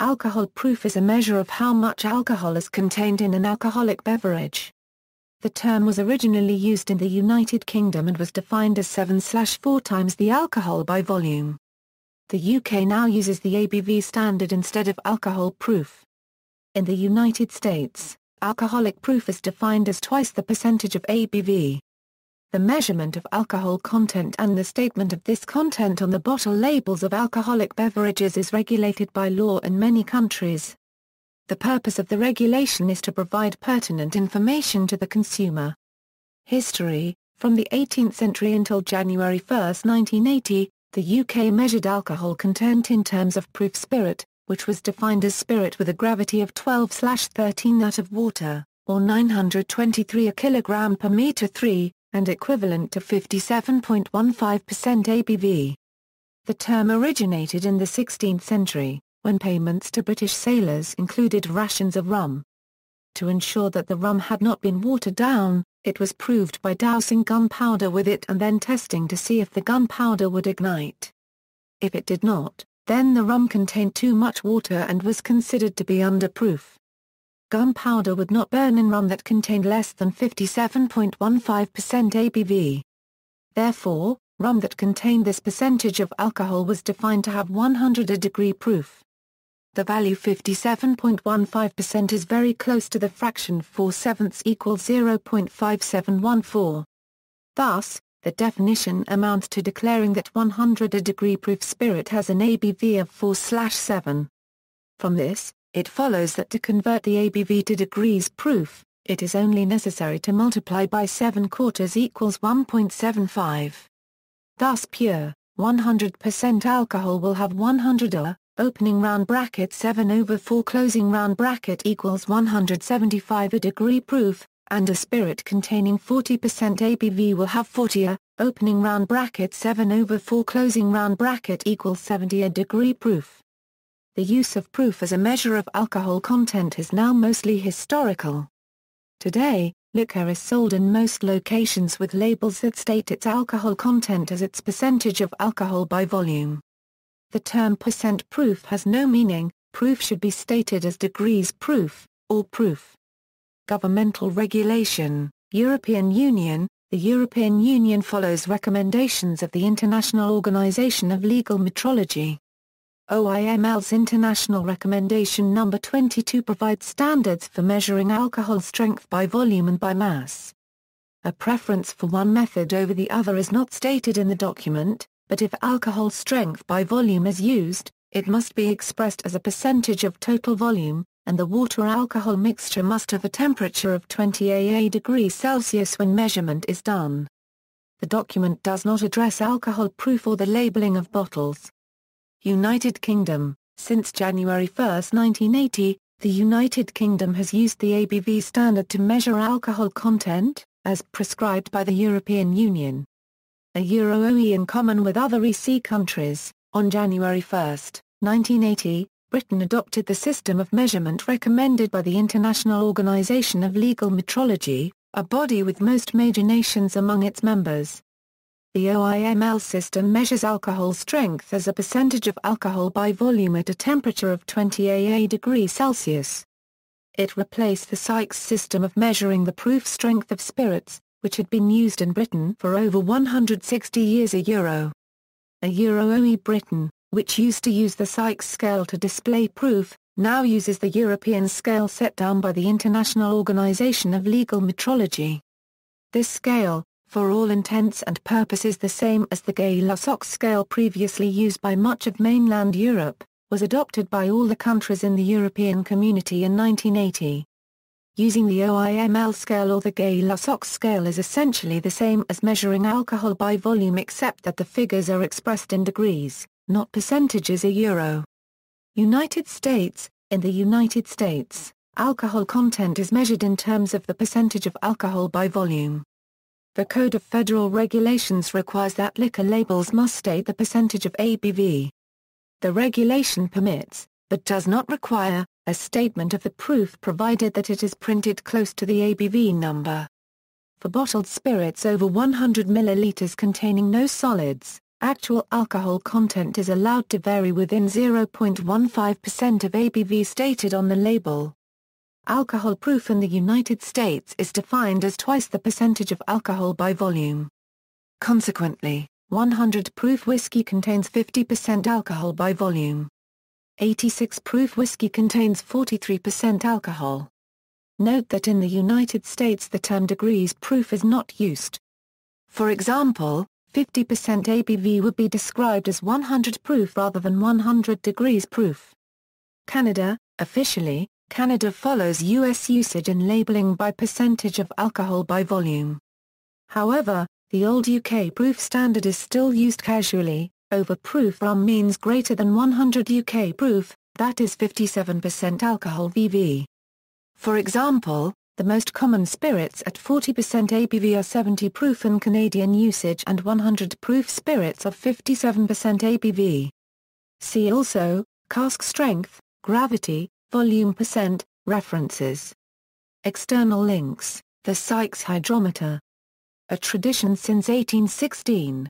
Alcohol proof is a measure of how much alcohol is contained in an alcoholic beverage. The term was originally used in the United Kingdom and was defined as 7/4 times the alcohol by volume. The UK now uses the ABV standard instead of alcohol proof. In the United States, alcoholic proof is defined as twice the percentage of ABV. The measurement of alcohol content and the statement of this content on the bottle labels of alcoholic beverages is regulated by law in many countries. The purpose of the regulation is to provide pertinent information to the consumer. History: from the 18th century until January 1, 1980, the UK measured alcohol content in terms of proof spirit, which was defined as spirit with a gravity of 12/13 that of water, or 923 a kilogram per meter 3, and equivalent to 57.15% ABV. The term originated in the 16th century, when payments to British sailors included rations of rum. To ensure that the rum had not been watered down, it was proved by dousing gunpowder with it and then testing to see if the gunpowder would ignite. If it did not, then the rum contained too much water and was considered to be under proof. Gunpowder would not burn in rum that contained less than 57.15% ABV. Therefore, rum that contained this percentage of alcohol was defined to have 100 degree proof. The value 57.15% is very close to the fraction 4/7 equals 0.5714. Thus, the definition amounts to declaring that 100 degree proof spirit has an ABV of 4/7. From this, it follows that to convert the ABV to degrees proof, it is only necessary to multiply by 7/4 equals 1.75. Thus pure, 100% alcohol will have 100 opening round bracket 7/4 closing round bracket equals 175 degree proof, and a spirit containing 40% ABV will have 40 opening round bracket 7/4 closing round bracket equals 70 degree proof. The use of proof as a measure of alcohol content is now mostly historical. Today, liquor is sold in most locations with labels that state its alcohol content as its percentage of alcohol by volume. The term percent proof has no meaning. Proof should be stated as degrees proof, or proof. Governmental regulation: European Union. The European Union follows recommendations of the International Organization of Legal Metrology. OIML's International Recommendation No. 22 provides standards for measuring alcohol strength by volume and by mass. A preference for one method over the other is not stated in the document, but if alcohol strength by volume is used, it must be expressed as a percentage of total volume, and the water-alcohol mixture must have a temperature of 20 degrees Celsius when measurement is done. The document does not address alcohol proof or the labeling of bottles. United Kingdom: since January 1, 1980, the United Kingdom has used the ABV standard to measure alcohol content, as prescribed by the European Union. A Euro OE in common with other EC countries, on January 1, 1980, Britain adopted the system of measurement recommended by the International Organization of Legal Metrology, a body with most major nations among its members. The OIML system measures alcohol strength as a percentage of alcohol by volume at a temperature of 20 degrees Celsius. It replaced the Sykes system of measuring the proof strength of spirits, which had been used in Britain for over 160 years. A Euro OE Britain, which used to use the Sykes scale to display proof, now uses the European scale set down by the International Organization of Legal Metrology. This scale, for all intents and purposes the same as the Gay-Lussac scale previously used by much of mainland Europe, was adopted by all the countries in the European Community in 1980. Using the OIML scale or the Gay-Lussac scale is essentially the same as measuring alcohol by volume except that the figures are expressed in degrees, not percentages. A Euro United States: in the United States, alcohol content is measured in terms of the percentage of alcohol by volume. The Code of Federal Regulations requires that liquor labels must state the percentage of ABV. The regulation permits, but does not require, a statement of the proof provided that it is printed close to the ABV number. For bottled spirits over 100 milliliters containing no solids, Actual alcohol content is allowed to vary within 0.15% of ABV stated on the label. Alcohol proof in the United States is defined as twice the percentage of alcohol by volume. Consequently, 100 proof whiskey contains 50% alcohol by volume. 86 proof whiskey contains 43% alcohol. Note that in the United States the term degrees proof is not used. For example, 50% ABV would be described as 100 proof rather than 100 degrees proof. Canada, officially, Canada follows U.S. usage in labeling by percentage of alcohol by volume. However, the old UK proof standard is still used casually. Overproof rum means greater than 100 UK proof, that is 57% alcohol VV. For example, the most common spirits at 40% ABV are 70 proof in Canadian usage and 100 proof spirits of 57% ABV. See also, cask strength, gravity, volume percent, references. External links, the Sykes hydrometer. A tradition since 1816.